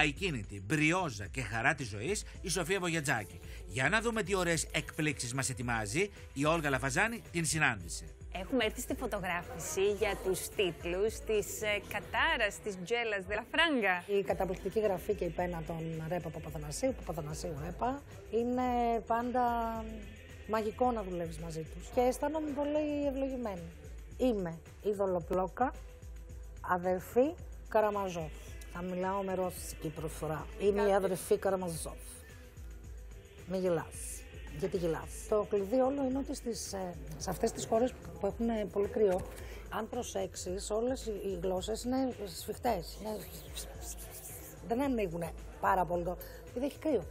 Αικίνητη, μπριόζα και χαρά της ζωής η Σοφία Βογιατζάκη. Για να δούμε τι ωραίες εκπλήξεις μας ετοιμάζει, η Όλγα Λαφαζάνη την συνάντησε. Έχουμε έρθει στη φωτογράφηση για τους τίτλους της Κατάρας, της Τζέλας Δε Λα Φράγκα. Η καταπληκτική γραφή και η πένα των Ρέπα Παπαθανασίου Ρέπα, είναι πάντα μαγικό να δουλεύεις μαζί τους. Και αισθάνομαι πολύ ευλογημένη. Είμαι η Δολοπλόκα, αδερφή Καραμαζόφ. Θα μιλάω με ρώσικη προφορά. Είμαι η αδερφή Καραμαζόφ. Μη γελάς. Γιατί γελάς. Το κλειδί όλο είναι ότι σε αυτές τις χώρες που έχουν πολύ κρύο, αν προσέξεις, όλες οι γλώσσες είναι σφιχτές. Δεν ανοίγουν πάρα πολύ επειδή έχει κρύο.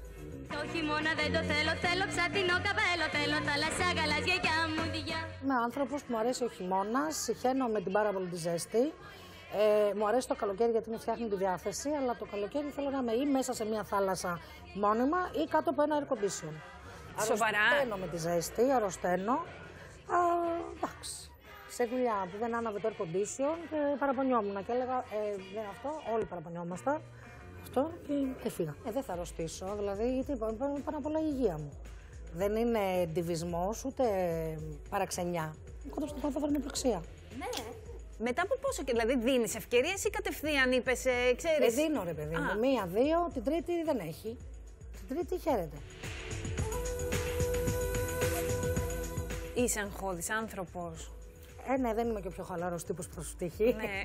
Το χειμώνα δεν το θέλω, θέλω ψατινό καπέλο, θέλω θάλασσα, γαλάζια για μουδιά. Είμαι άνθρωπος που μου αρέσει ο χειμώνας, συχαίνω με την πάρα πολύ τη ζέστη. Μου αρέσει το καλοκαίρι γιατί μου φτιάχνει τη διάθεση, αλλά το καλοκαίρι θέλω να είμαι ή μέσα σε μια θάλασσα μόνιμα ή κάτω από ένα air condition. Σοβαρά. Αρρωσταίνω με τη ζέστη, αρρωσταίνω. Εντάξει. Σε δουλειά που δεν άναβε το air condition και παραπονιόμουν και έλεγα δεν αυτό, όλοι παραπονιόμασταν. Αυτό και φύγα. Δεν θα αρρωστήσω, δηλαδή γιατί πάνω απ' όλα η υγεία μου. Δεν είναι εντιβισμός ούτε παραξενιά. Κοντά στο θα βρω πληξία. Ναι. Μετά από πόσο και δηλαδή δίνεις ευκαιρίες ή κατευθείαν είπες, ξέρεις. Δίνω ρε παιδί μου. Μία, δύο, την τρίτη δεν έχει. Την τρίτη χαίρεται. Είσαι αγχώδης άνθρωπος. Ναι, δεν είμαι και ο πιο χαλαρός τύπος που θα σου τύχει. Ναι.